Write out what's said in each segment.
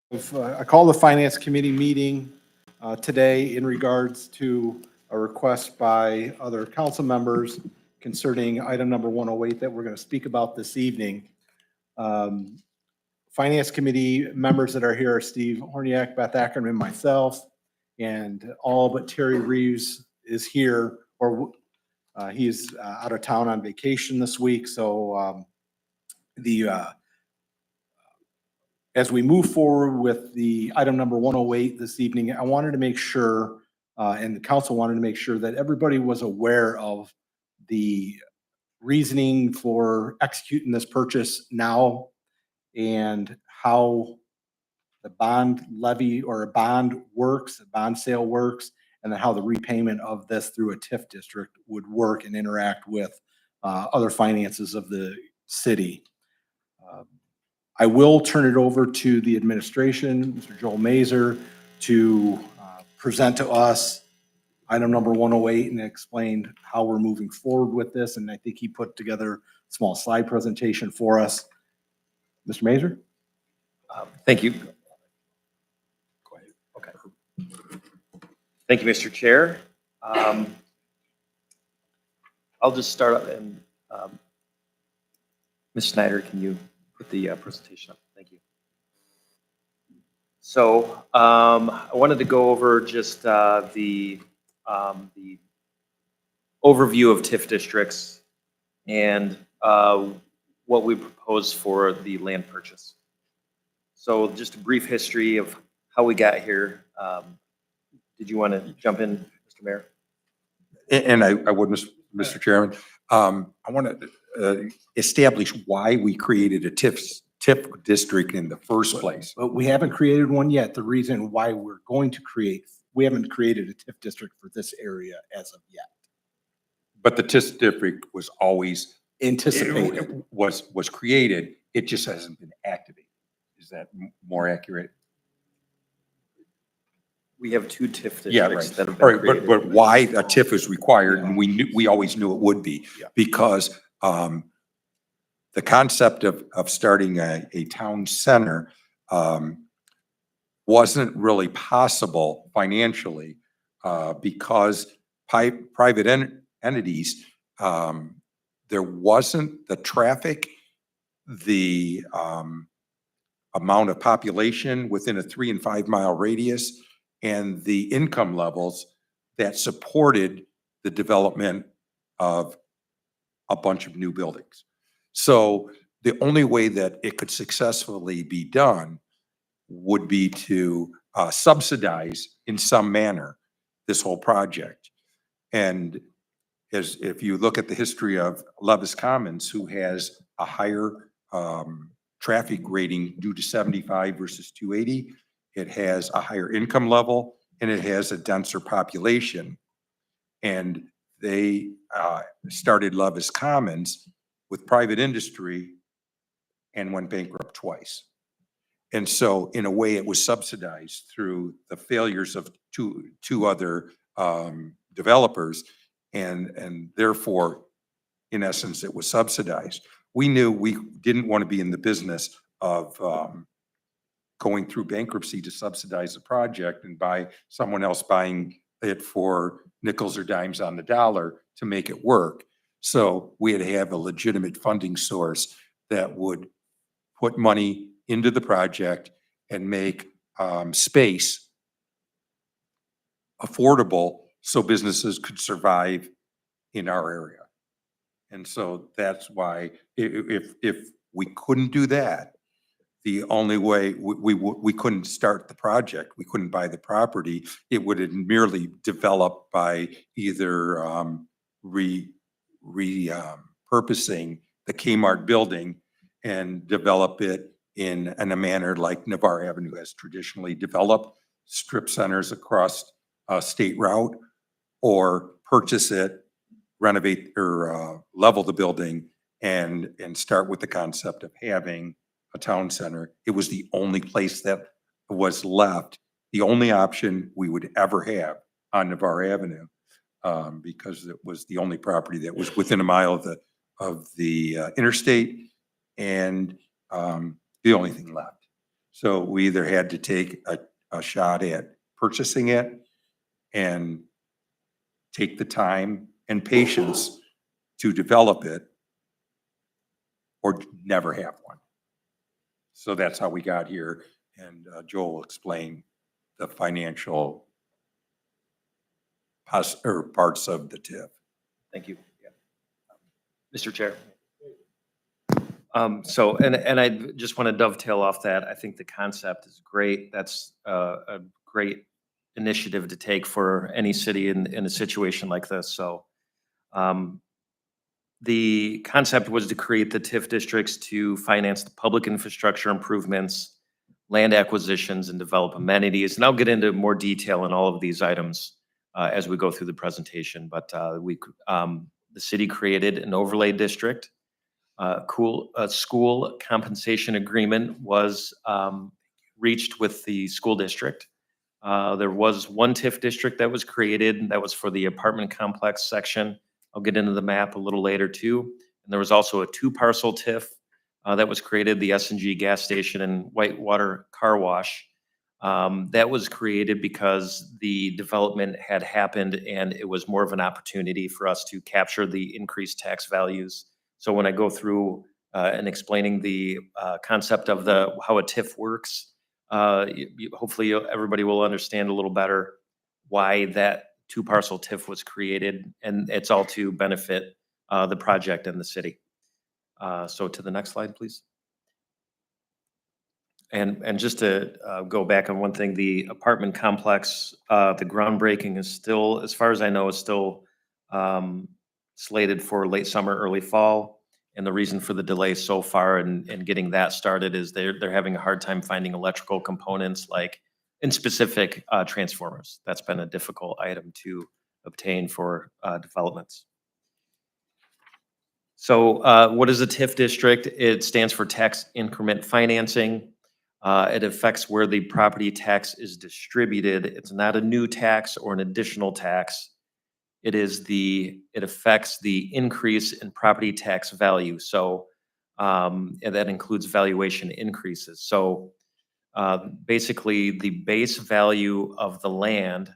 I call the Finance Committee meeting today in regards to a request by other council members concerning item number 108 that we're going to speak about this evening. Finance Committee members that are here are Steve Horniak, Beth Ackerman, myself, and all but Terry Reeves is here, or he's out of town on vacation this week. So as we move forward with the item number 108 this evening, I wanted to make sure, and the council wanted to make sure that everybody was aware of the reasoning for executing this purchase now and how the bond levy or a bond works, a bond sale works, and then how the repayment of this through a TIF district would work and interact with other finances of the city. I will turn it over to the administration, Mr. Joel Mazer, to present to us item number 108 and explain how we're moving forward with this. And I think he put together a small slide presentation for us. Mr. Mazer? Thank you. Go ahead. Okay. Thank you, Mr. Chair. I'll just start up and Ms. Schneider, can you put the presentation up? Thank you. So I wanted to go over just the overview of TIF districts and what we propose for the land purchase. So just a brief history of how we got here. Did you want to jump in, Mr. Mayor? And I would, Mr. Chairman. I want to establish why we created a TIF district in the first place. But we haven't created one yet. The reason why we're going to we haven't created a TIF district for this area as of yet. But the TIF district was always Anticipated. Was created. It just hasn't been activated. Is that more accurate? We have two TIF districts Yeah, right. that have been created. But why a TIF is required, and we always knew it would be, because the concept of starting a town center wasn't really possible financially because private entities, there wasn't the traffic, the amount of population within a 3 and 5 mile radius, and the income levels that supported the development of a bunch of new buildings. So the only way that it could successfully be done would be to subsidize in some manner this whole project. And if you look at the history of Levis Commons, who has a higher traffic rating due to 75 versus 280, it has a higher income level, and it has a denser population. And they started Levis Commons with private industry and went bankrupt twice. And so in a way it was subsidized through the failures of two other developers. And therefore, in essence, it was subsidized. We knew we didn't want to be in the business of going through bankruptcy to subsidize a project and by someone else buying it for nickels or dimes on the dollar to make it work. So we had to have a legitimate funding source that would put money into the project and make space affordable so businesses could survive in our area. And so that's why if we couldn't do that, the only way we couldn't start the project, we couldn't buy the property, it would have merely developed by either repurposing the Kmart building and develop it in a manner like Navarre Avenue has traditionally developed, strip centers across a state route, or purchase it, renovate or level the building and start with the concept of having a town center. It was the only place that was left, the only option we would ever have on Navarre Avenue, because it was the only property that was within a mile of the interstate and the only thing left. So we either had to take a shot at purchasing it and take the time and patience to develop it, or never have one. So that's how we got here, and Joel explained the financial parts of the TIF. Thank you. Yeah. Mr. Chair. And I just want to dovetail off that. I think the concept is great. That's a great initiative to take for any city in a situation like this. So the concept was to create the TIF districts to finance the public infrastructure improvements, land acquisitions, and develop amenities. And I'll get into more detail in all of these items as we go through the presentation. But the city created an overlay district. A school compensation agreement was reached with the school district. There was one TIF district that was created, and that was for the apartment complex section. I'll get into the map a little later too. And there was also a 2-parcel TIF that was created, the S&G gas station and Whitewater car wash. That was created because the development had happened and it was more of an opportunity for us to capture the increased tax values. So when I go through and explaining the concept of how a TIF works, hopefully everybody will understand a little better why that 2-parcel TIF was created, and it's all to benefit the project and the city. So to the next slide, please. And just to go back on one thing, the apartment complex, the groundbreaking is still, as far as I know, is still slated for late summer, early fall. And the reason for the delay so far in getting that started is they're having a hard time finding electrical components, like in specific transformers. That's been a difficult item to obtain for developments. So what is a TIF district? It stands for tax increment financing. It affects where the property tax is distributed. It's not a new tax or an additional tax. It affects the increase in property tax value. So and that includes valuation increases. So basically the base value of the land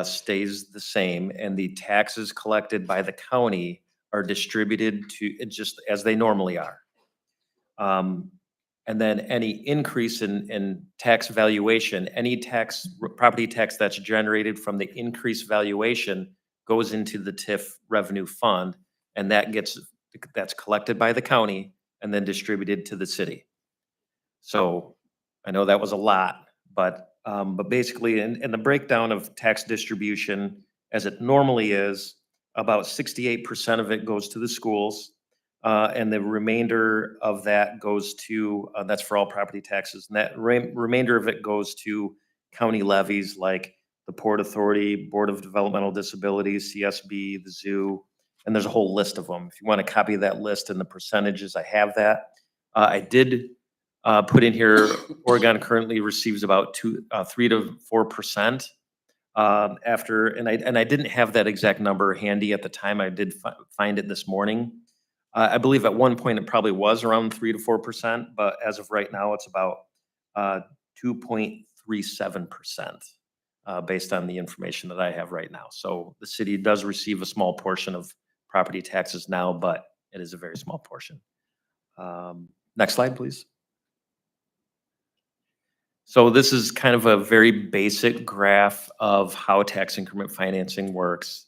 stays the same, and the taxes collected by the county are distributed to just as they normally are. And then any increase in tax valuation, any property tax that's generated from the increased valuation goes into the TIF revenue fund, and that's collected by the county and then distributed to the city. So I know that was a lot, but basically in the breakdown of tax distribution, as it normally is, about 68% of it goes to the schools. And the remainder of that goes to, that's for all property taxes, and that remainder of it goes to county levies like the Port Authority, Board of Developmental Disabilities, CSB, the zoo, and there's a whole list of them. If you want to copy that list and the percentages, I have that. I did put in here, Oregon currently receives about 3 to 4% after, and I didn't have that exact number handy at the time. I did find it this morning. I believe at one point it probably was around 3 to 4%, but as of right now, it's about 2.37% based on the information that I have right now. So the city does receive a small portion of property taxes now, but it is a very small portion. Next slide, please. So this is kind of a very basic graph of how tax increment financing works.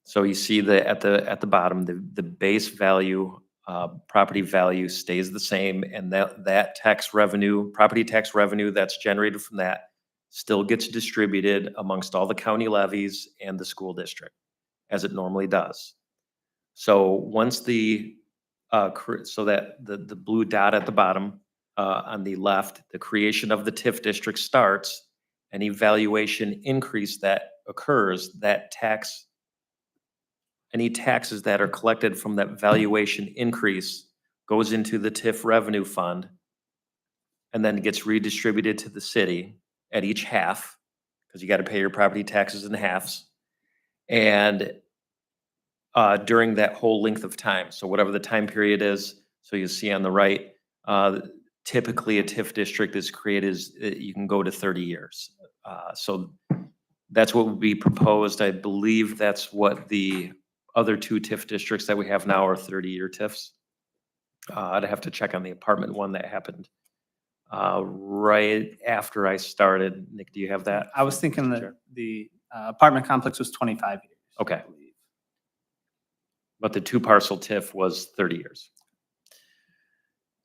So you see at the bottom, the base value, property value stays the same, and that tax revenue, property tax revenue that's generated from that still gets distributed amongst all the county levies and the school district, as it normally does. So once the blue dot at the bottom on the left, the creation of the TIF district starts, any valuation increase that occurs, any taxes that are collected from that valuation increase goes into the TIF revenue fund and then gets redistributed to the city at each half, because you got to pay your property taxes in halves. And during that whole length of time, so whatever the time period is, so you see on the right, typically a TIF district is created is you can go to 30 years. So that's what would be proposed. I believe that's what the other two TIF districts that we have now are 30-year TIFs. I'd have to check on the apartment one that happened right after I started. Nick, do you have that? I was thinking Mr. that Chair? the apartment complex was 25 years. Okay. I believe. But the two parcel TIF was 30 years.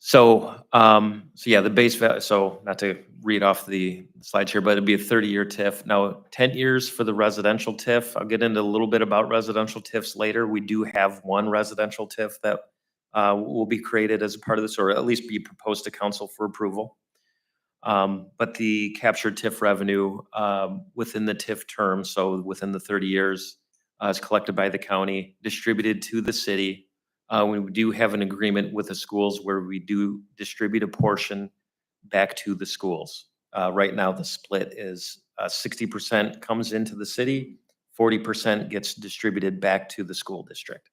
So, so yeah, the base value, so not to read off the slides here, but it'd be a 30-year TIF. Now, 10 years for the residential TIF. I'll get into a little bit about residential TIFs later. We do have one residential TIF that will be created as a part of this, or at least be proposed to council for approval. But the captured TIF revenue within the TIF term, so within the 30 years, is collected by the county, distributed to the city. We do have an agreement with the schools where we do distribute a portion back to the schools. Right now, the split is 60% comes into the city, 40% gets distributed back to the school district.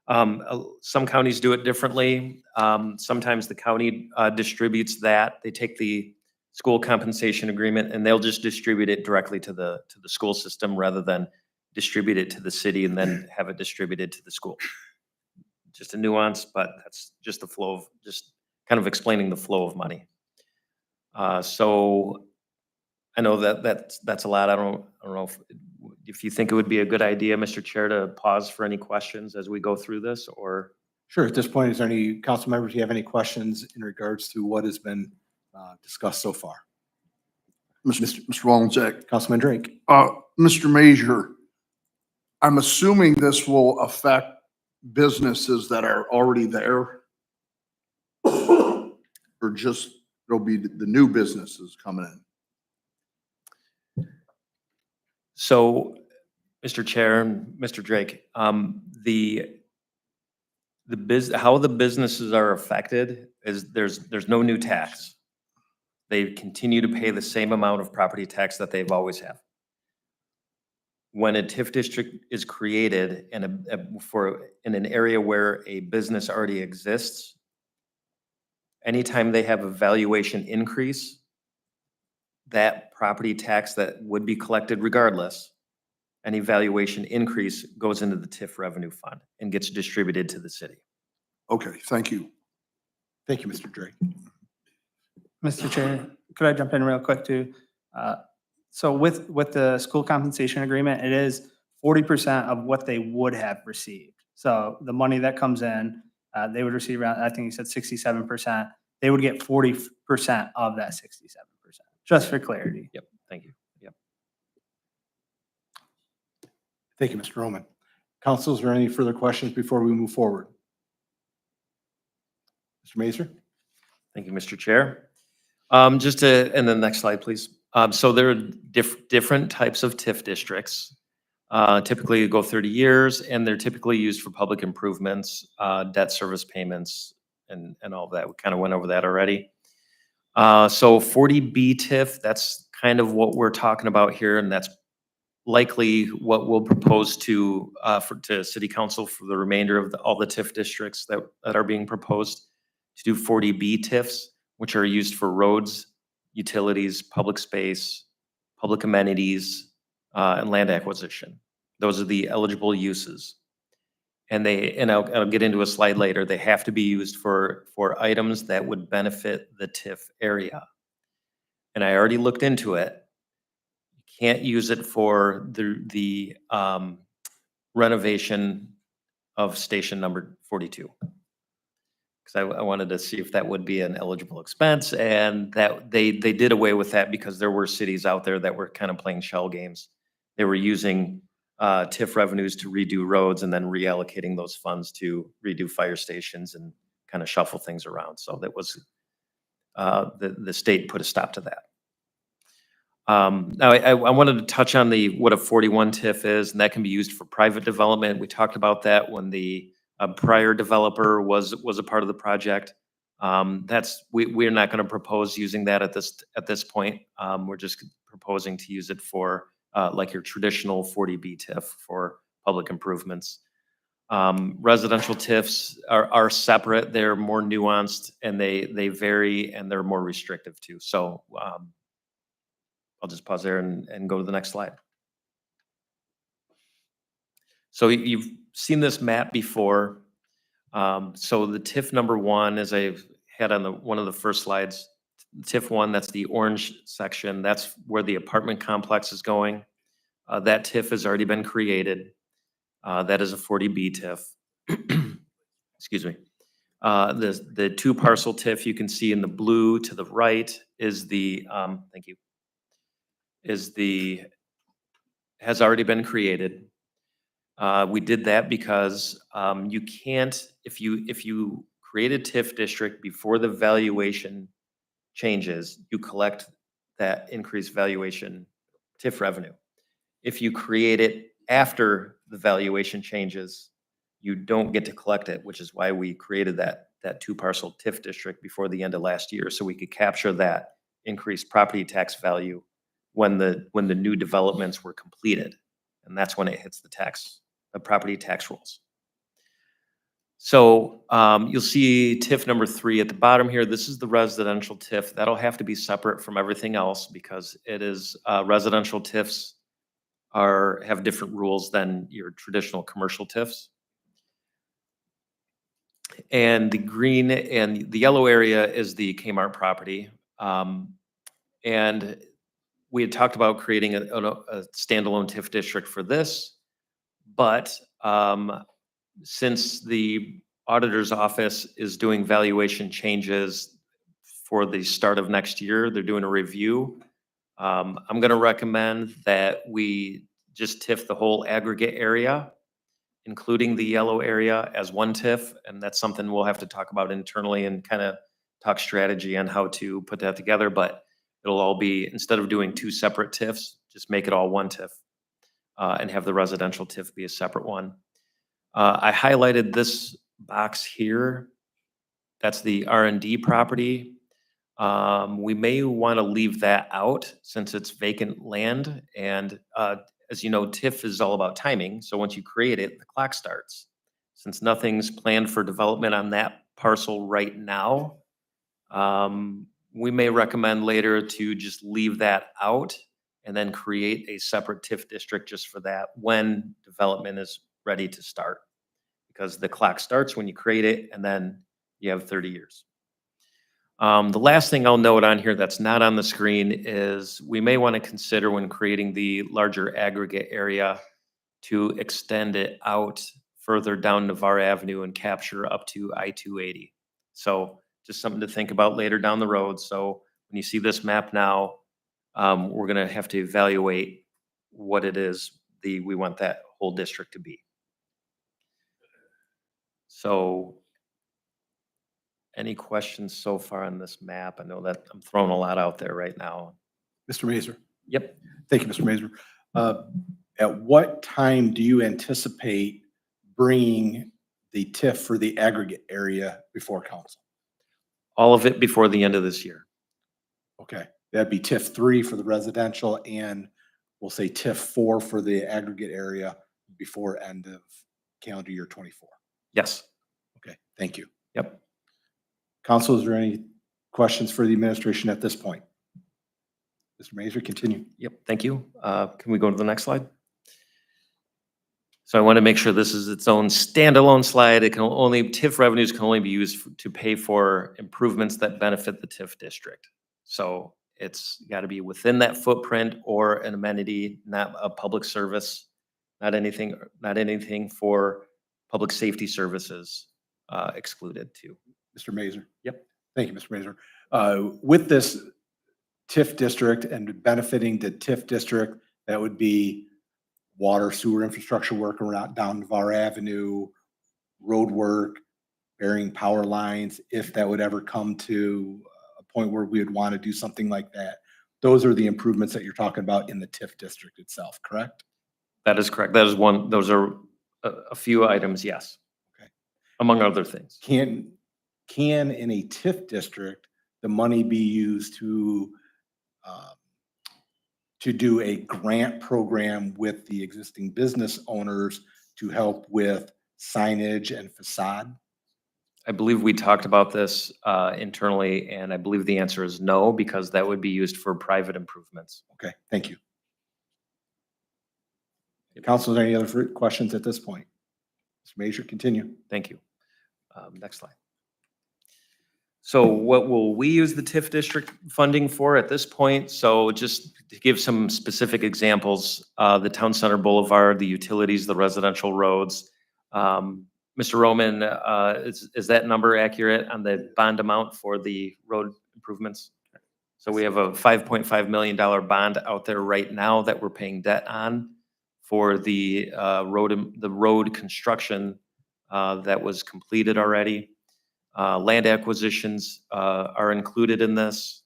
Some counties do it differently. Sometimes the county distributes that. They take the school compensation agreement and they'll just distribute it directly to the school system rather than distribute it to the city and then have it distributed to the school. Just a nuance, but that's just the flow of, just kind of explaining the flow of money. So I know that that's a lot. I don't know if you think it would be a good idea, Mr. Chair, to pause for any questions as we go through this, or? Sure. At this point, is there any council members, do you have any questions in regards to what has been discussed so far? Mr. Wallencheck, Councilman Drake. Mr. Major, I'm assuming this will affect businesses that are already there? Or just, it'll be the new businesses coming in? So, Mr. Chair and Mr. Drake, how the businesses are affected is there's no new tax. They continue to pay the same amount of property tax that they've always have. When a TIF district is created in an area where a business already exists, anytime they have a valuation increase, that property tax that would be collected regardless, any valuation increase goes into the TIF revenue fund and gets distributed to the city. Okay, thank you. Thank you, Mr. Drake. Mr. Chair, could I jump in real quick too? So with the school compensation agreement, it is 40% of what they would have received. So the money that comes in, they would receive around, I think you said 67%. They would get 40% of that 67%, just for clarity. Yep, thank you. Yep. Thank you, Mr. Roman. Council, is there any further questions before we move forward? Mr. Mazur? Thank you, Mr. Chair. And then the next slide, please. So there are different types of TIF districts. Typically go 30 years, and they're typically used for public improvements, debt service payments, and all of that. We kind of went over that already. So 40B TIF, that's kind of what we're talking about here, and that's likely what we'll propose to City Council for the remainder of all the TIF districts that are being proposed to do 40B TIFs, which are used for roads, utilities, public space, public amenities, and land acquisition. Those are the eligible uses. And I'll get into a slide later, they have to be used for items that would benefit the TIF area. And I already looked into it. You can't use it for the renovation of station number 42. Because I wanted to see if that would be an eligible expense, and that they did away with that because there were cities out there that were kind of playing shell games. They were using TIF revenues to redo roads and then reallocating those funds to redo fire stations and kind of shuffle things around. So that was, the state put a stop to that. Now I wanted to touch on what a 41 TIF is, and that can be used for private development. We talked about that when the prior developer was a part of the project. We're not going to propose using that at this point. We're just proposing to use it for like your traditional 40B TIF for public improvements. Residential TIFs are separate. They're more nuanced and they vary and they're more restrictive too. So I'll just pause there and go to the next slide. So you've seen this map before. So the TIF number one, as I had on one of the first slides, TIF one, that's the orange section. That's where the apartment complex is going. That TIF has already been created. That is a 40B TIF. Excuse me. The two parcel TIF you can see in the blue to the right is thank you, has already been created. We did that because you can't, if you create a TIF district before the valuation changes, you collect that increased valuation TIF revenue. If you create it after the valuation changes, you don't get to collect it, which is why we created that two parcel TIF district before the end of last year, so we could capture that increased property tax value when the new developments were completed. And that's when it hits the property tax rolls. So you'll see TIF number 3 at the bottom here. This is the residential TIF. That'll have to be separate from everything else because it is residential TIFs have different rules than your traditional commercial TIFs. And the green and the yellow area is the Kmart property. And we had talked about creating a standalone TIF district for this, but since the auditor's office is doing valuation changes for the start of next year, they're doing a review. I'm going to recommend that we just TIF the whole aggregate area, including the yellow area, as one TIF. And that's something we'll have to talk about internally and kind of talk strategy on how to put that together. But it'll all be, instead of doing two separate TIFs, just make it all one TIF and have the residential TIF be a separate one. I highlighted this box here. That's the R&D property. We may want to leave that out since it's vacant land. And as you know, TIF is all about timing. So once you create it, the clock starts. Since nothing's planned for development on that parcel right now, we may recommend later to just leave that out and then create a separate TIF district just for that when development is ready to start. Because the clock starts when you create it and then you have 30 years. The last thing I'll note on here that's not on the screen is we may want to consider when creating the larger aggregate area to extend it out further down Navarre Avenue and capture up to I-280. So just something to think about later down the road. So when you see this map now, we're going to have to evaluate what it is we want that whole district to be. So any questions so far on this map? I know that I'm throwing a lot out there right now. Mr. Mazer. Yep. Thank you, Mr. Mazer. At what time do you anticipate bringing the TIF for the aggregate area before council? All of it before the end of this year. Okay, that'd be TIF 3 for the residential and we'll say TIF 4 for the aggregate area before end of calendar year 24. Yes. Okay, thank you. Yep. Council, is there any questions for the administration at this point? Mr. Mazer, continue. Yep. Thank you. Can we go to the next slide? So I want to make sure this is its own standalone slide. TIF revenues can only be used to pay for improvements that benefit the TIF district. So it's got to be within that footprint or an amenity, not a public service, not anything for public safety services excluded too. Mr. Mazer. Yep. Thank you, Mr. Mazer. With this TIF district and benefiting the TIF district, that would be water, sewer infrastructure work around down Navarre Avenue, road work, burying power lines, if that would ever come to a point where we would want to do something like that. Those are the improvements that you're talking about in the TIF district itself, correct? That is correct. That is one. Those are a few items, yes. Okay. Among other things. Can in a TIF district, the money be used to do a grant program with the existing business owners to help with signage and facade? I believe we talked about this internally, and I believe the answer is no, because that would be used for private improvements. Okay, thank you. Council, is there any other questions at this point? Mr. Major, continue. Thank you. Next slide. So what will we use the TIF district funding for at this point? So just to give some specific examples, the Town Center Boulevard, the utilities, the residential roads. Mr. Roman, is that number accurate on the bond amount for the road improvements? So we have a $5.5 million bond out there right now that we're paying debt on for the road construction that was completed already. Land acquisitions are included in this.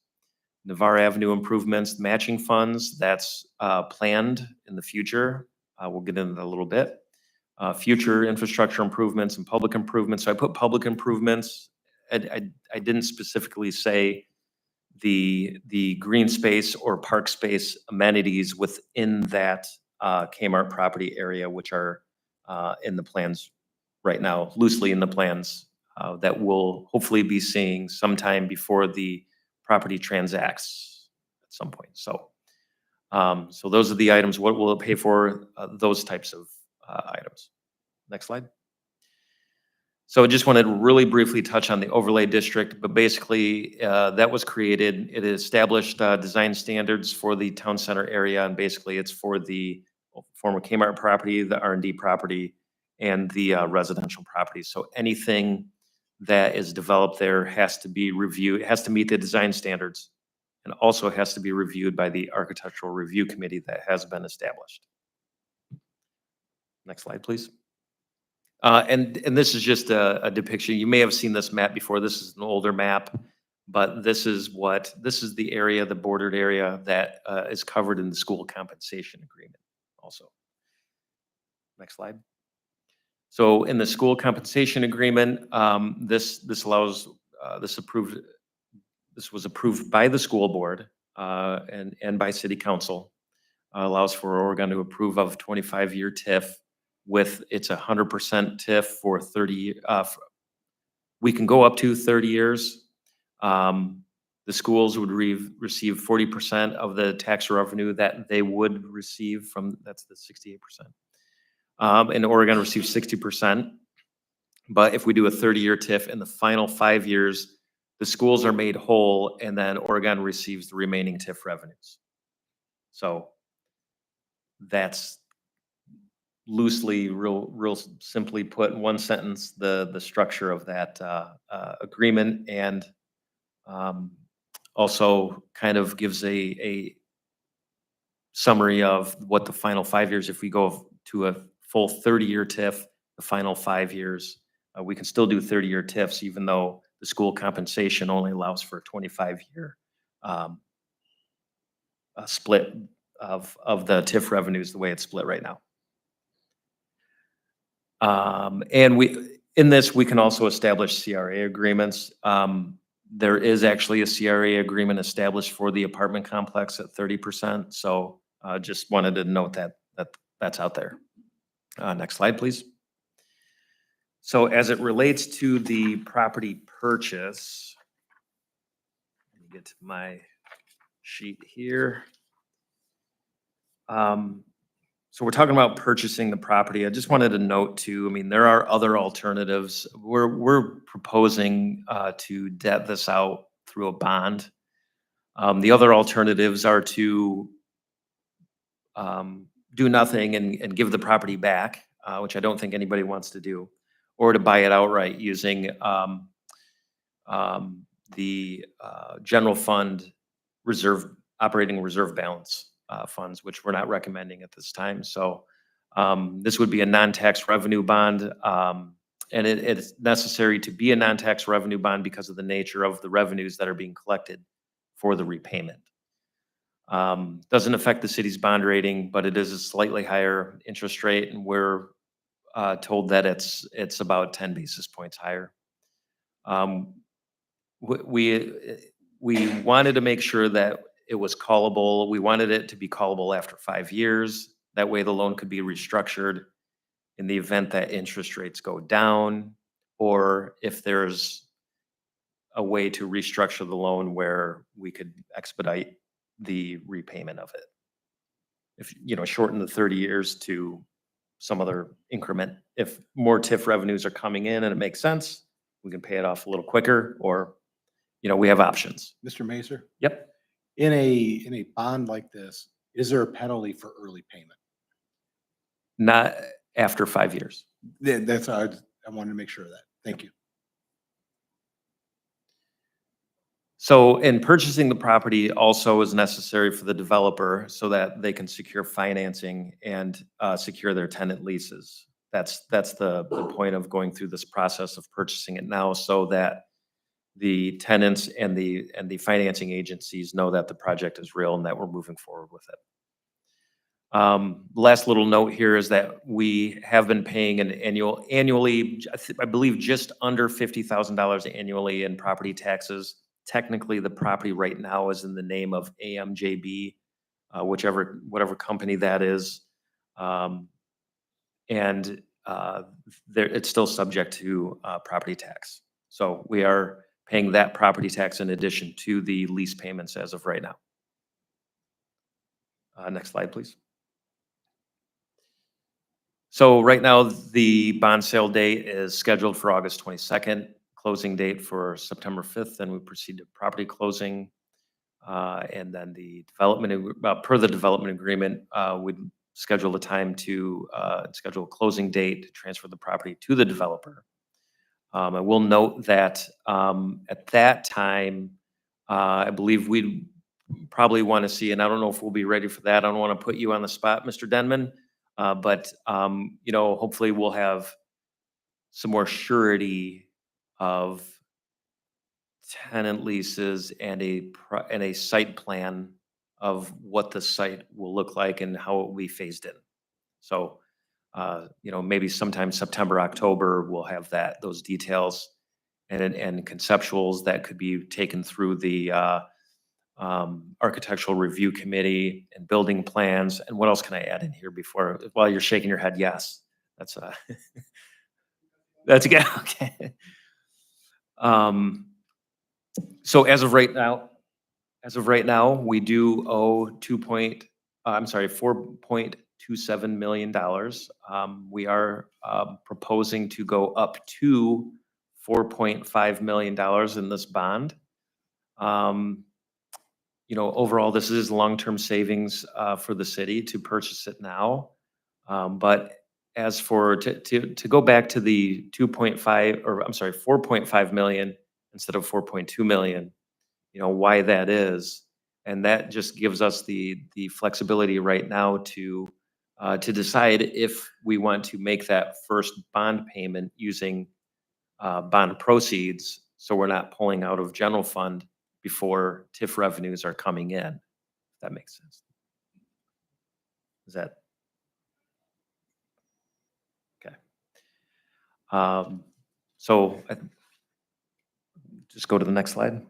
Navarre Avenue improvements, matching funds, that's planned in the future. We'll get into that a little bit. Future infrastructure improvements and public improvements. So I put public improvements. I didn't specifically say the green space or park space amenities within that Kmart property area, which are in the plans right now, loosely in the plans that we'll hopefully be seeing sometime before the property transacts at some point. So, so those are the items. What will it pay for? Those types of items. Next slide. So I just wanted to really briefly touch on the overlay district, but basically that was created. It established design standards for the town center area, and basically it's for the former Kmart property, the R&D property, and the residential property. So anything that is developed there has to be reviewed, it has to meet the design standards, and also has to be reviewed by the Architectural Review Committee that has been established. Next slide, please. And this is just a depiction. You may have seen this map before. This is an older map, but this is the area, the bordered area that is covered in the school compensation agreement also. Next slide. So in the school compensation agreement, this was approved by the school board and by city council. Allows for Oregon to approve of 25-year TIF with its 100% TIF for 30. We can go up to 30 years. The schools would receive 40% of the tax revenue that they would receive from, that's the 68%. And Oregon receives 60%. But if we do a 30-year TIF in the final 5 years, the schools are made whole, and then Oregon receives the remaining TIF revenues. So that's loosely, real simply put in one sentence, the structure of that agreement, and also kind of gives a summary of what the final 5 years, if we go to a full 30-year TIF, the final 5 years, we can still do 30-year TIFs, even though the school compensation only allows for a 25-year split of the TIF revenues the way it's split right now. And in this, we can also establish CRA agreements. There is actually a CRA agreement established for the apartment complex at 30%. So just wanted to note that that's out there. Next slide, please. So as it relates to the property purchase, let me get to my sheet here. So we're talking about purchasing the property. I just wanted to note too, I mean, there are other alternatives. We're proposing to debt this out through a bond. The other alternatives are to do nothing and give the property back, which I don't think anybody wants to do, or to buy it outright using the general fund operating reserve balance funds, which we're not recommending at this time. So this would be a non-tax revenue bond, and it's necessary to be a non-tax revenue bond because of the nature of the revenues that are being collected for the repayment. Doesn't affect the city's bond rating, but it is a slightly higher interest rate, and we're told that it's about 10 basis points higher. We wanted to make sure that it was callable. We wanted it to be callable after 5 years. That way the loan could be restructured in the event that interest rates go down, or if there's a way to restructure the loan where we could expedite the repayment of it. If, shorten the 30 years to some other increment. If more TIF revenues are coming in and it makes sense, we can pay it off a little quicker, or, we have options. Mr. Mazer, Yep. in a bond like this, is there a penalty for early payment? Not after 5 years. That's, I wanted to make sure of that. Thank you. So in purchasing the property also is necessary for the developer so that they can secure financing and secure their tenant leases. That's the point of going through this process of purchasing it now, so that the tenants and the financing agencies know that the project is real and that we're moving forward with it. Last little note here is that we have been paying an annually, I believe just under $50,000 annually in property taxes. Technically, the property right now is in the name of AMJB, whatever company that is. And it's still subject to property tax. So we are paying that property tax in addition to the lease payments as of right now. Next slide, please. So right now, the bond sale date is scheduled for August 22nd, closing date for September 5th, then we proceed to property closing. And then the per the development agreement, we'd schedule a time to schedule a closing date to transfer the property to the developer. I will note that at that time, I believe we'd probably want to see, and I don't know if we'll be ready for that. I don't want to put you on the spot, Mr. Denman. But hopefully we'll have some more surety of tenant leases and a site plan of what the site will look like and how it will be phased in. So, maybe sometime September, October, we'll have those details and conceptuals that could be taken through the architectural review committee and building plans. And what else can I add in here while you're shaking your head? Yes, that's that's good. Okay. So as of right now, we do owe $4.27 million. We are proposing to go up to $4.5 million in this bond. Overall, this is long-term savings for the city to purchase it now. But as for to go back to the 4.5 million instead of 4.2 million, why that is, and that just gives us the flexibility right now to decide if we want to make that first bond payment using bond proceeds, so we're not pulling out of general fund before TIF revenues are coming in, if that makes sense. Is that okay? So just go to the next slide.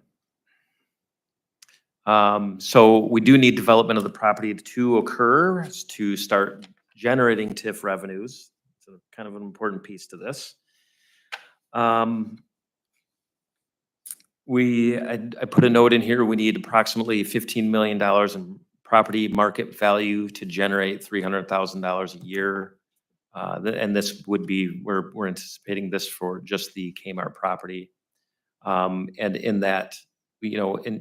So we do need development of the property to occur to start generating TIF revenues. So kind of an important piece to this. I put a note in here, we need approximately $15 million in property market value to generate $300,000 a year. And this would be, we're anticipating this for just the Kmart property. And in that,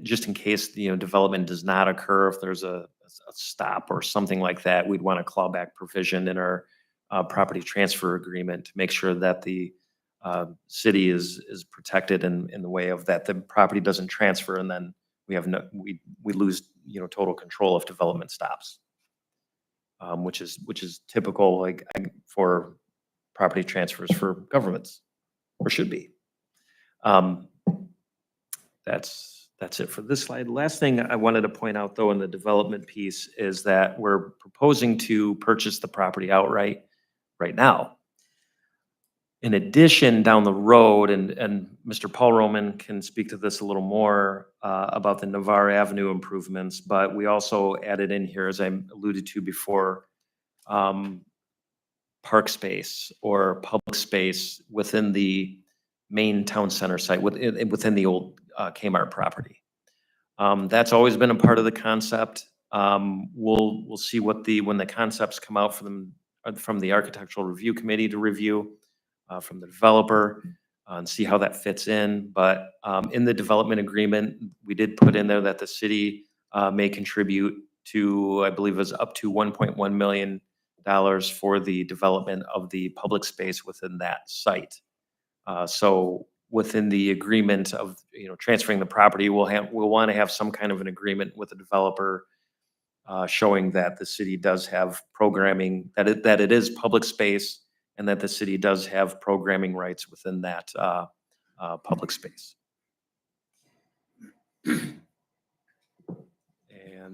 just in case, development does not occur, if there's a stop or something like that, we'd want a clawback provision in our property transfer agreement to make sure that the city is protected in the way of that the property doesn't transfer, and then we lose total control if development stops, which is typical for property transfers for governments, or should be. That's it for this slide. Last thing I wanted to point out, though, in the development piece is that we're proposing to purchase the property outright right now. In addition, down the road, and Mr. Paul Roman can speak to this a little more about the Navarre Avenue improvements, but we also added in here, as I alluded to before, park space or public space within the main town center site, within the old Kmart property. That's always been a part of the concept. We'll see when the concepts come out from the Architectural Review Committee to review, from the developer, and see how that fits in. But in the development agreement, we did put in there that the city may contribute to, I believe it was up to $1.1 million for the development of the public space within that site. So within the agreement of, transferring the property, we'll want to have some kind of an agreement with the developer, showing that the city does have programming, that it is public space, and that the city does have programming rights within that public space. And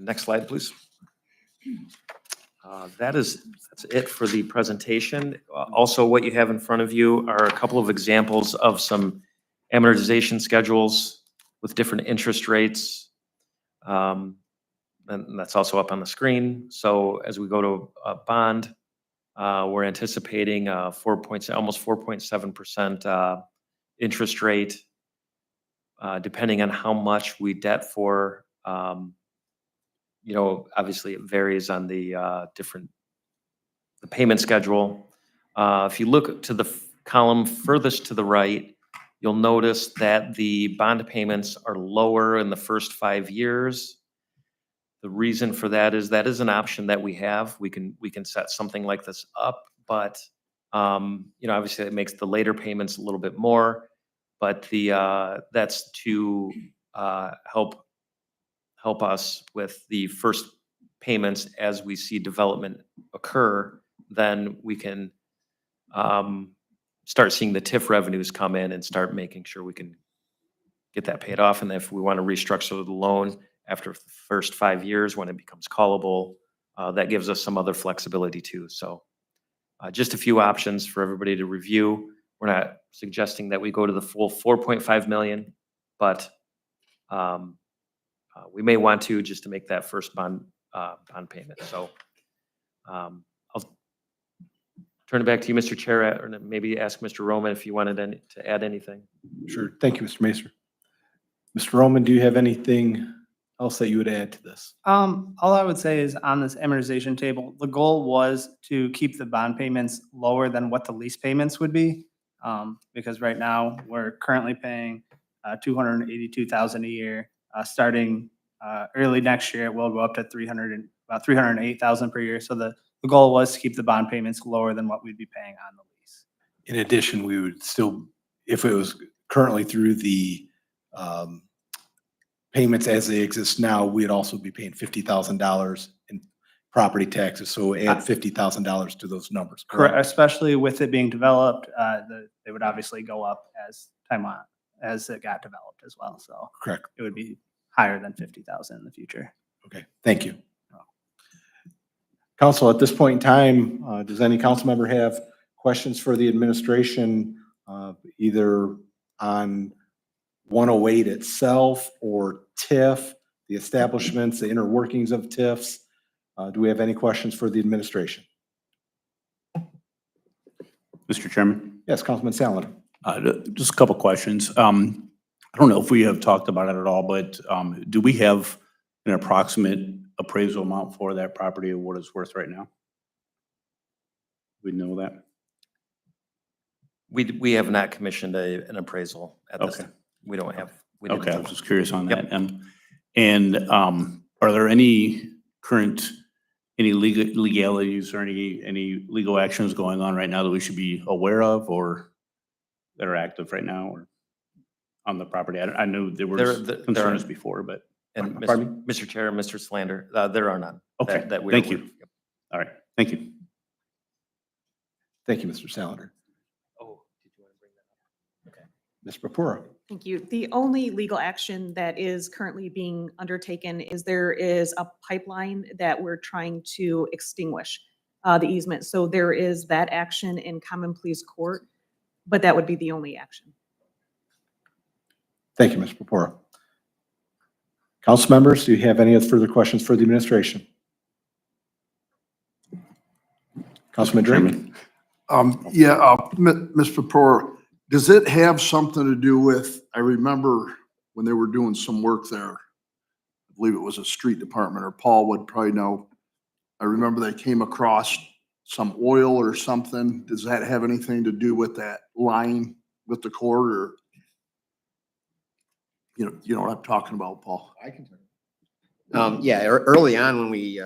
next slide, please. That's it for the presentation. Also, what you have in front of you are a couple of examples of some amortization schedules with different interest rates. And that's also up on the screen. So as we go to a bond, we're anticipating almost 4.7% interest rate, depending on how much we debt for. Obviously it varies on the payment schedule. If you look to the column furthest to the right, you'll notice that the bond payments are lower in the first 5 years. The reason for that is an option that we have. We can set something like this up, but obviously it makes the later payments a little bit more, but that's to help us with the first payments as we see development occur. Then we can start seeing the TIF revenues come in and start making sure we can get that paid off. And if we want to restructure the loan after the first 5 years, when it becomes callable, that gives us some other flexibility too. So just a few options for everybody to review. We're not suggesting that we go to the full 4.5 million, but we may want to, just to make that first bond payment. So I'll turn it back to you, Mr. Chair, or maybe ask Mr. Roman if you wanted to add anything. Sure. Thank you, Mr. Macer. Mr. Roman, do you have anything else that you would add to this? All I would say is on this amortization table, the goal was to keep the bond payments lower than what the lease payments would be. Because right now we're currently paying $282,000 a year. Starting early next year, it will go up to about $308,000 per year. So the goal was to keep the bond payments lower than what we'd be paying on the lease. In addition, we would still, if it was currently through the payments as they exist now, we'd also be paying $50,000 in property taxes. So add $50,000 to those numbers. Correct, especially with it being developed, they would obviously go up as time on, as it got developed as well. So Correct. it would be higher than 50,000 in the future. Okay, thank you. Council, at this point in time, does any council member have questions for the administration, either on 108 itself or TIF, the establishments, the inner workings of TIFs? Do we have any questions for the administration? Mr. Chairman, Yes, Councilman Salinger. just a couple questions. I don't know if we have talked about it at all, but do we have an approximate appraisal amount for that property of what it's worth right now? We know that? We have not commissioned an appraisal at this Okay. time. We don't have. Okay, I was just curious on Yep. that. And are there any legalities or any legal actions going on right now that we should be aware of or that are active right now or on the property? I know there were There concerns are. before, but, And Pardon Mr. Chair, Mr. Slander, there are none. okay, that we're thank aware you. of. Yep. All right, thank you. Thank you, Mr. Salinger. Oh, did you want to bring that up? Okay. Ms. Papura. Thank you. The only legal action that is currently being undertaken is there is a pipeline that we're trying to extinguish the easement. So there is that action in common pleas court, but that would be the only action. Thank you, Ms. Papura. Council members, do you have any further questions for the administration? Councilman Drake? Chairman, Mr. Peror, does it have something to do with, I remember when they were doing some work there, I believe it was a street department, or Paul would probably know. I remember they came across some oil or something. Does that have anything to do with that line with the cord, or? You know what I'm talking about, Paul? I can. Early on when we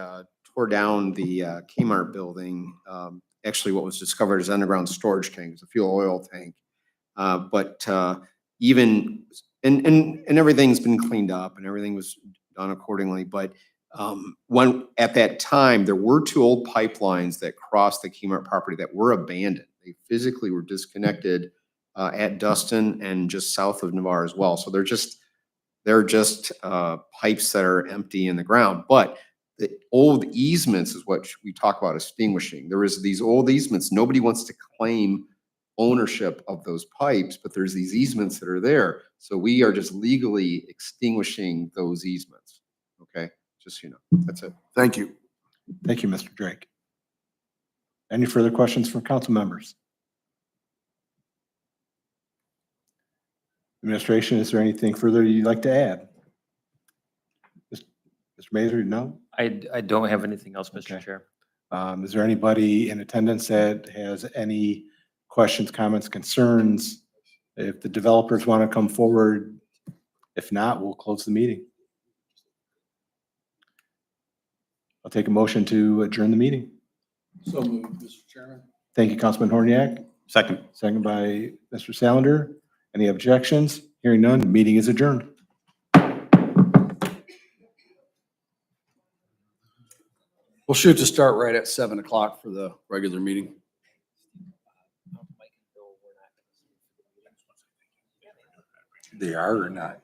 tore down the Kmart building, actually what was discovered is underground storage tank, it's a fuel oil tank. But even, and everything's been cleaned up and everything was done accordingly. But when, at that time, there were two old pipelines that crossed the Kmart property that were abandoned. They physically were disconnected at Dustin and just south of Navarre as well. So they're just pipes that are empty in the ground. But the old easements is what we talk about extinguishing. There is these old easements. Nobody wants to claim ownership of those pipes, but there's these easements that are there. So we are just legally extinguishing those easements. Okay, just so you know, that's it. Thank you. Thank you, Mr. Drake. Any further questions from council members? Administration, is there anything further you'd like to add? Mr. Mazur, no? I don't have anything else, Mr. Okay. Chair. Is there anybody in attendance that has any questions, comments, concerns? If the developers want to come forward, if not, we'll close the meeting. I'll take a motion to adjourn the meeting. So moved, Mr. Chairman. Thank you, Councilman Horniak. Second. Second by Mr. Salander. Any objections? Hearing none, the meeting is adjourned. We'll shoot to start right at 7 o'clock for the regular meeting. They are or not?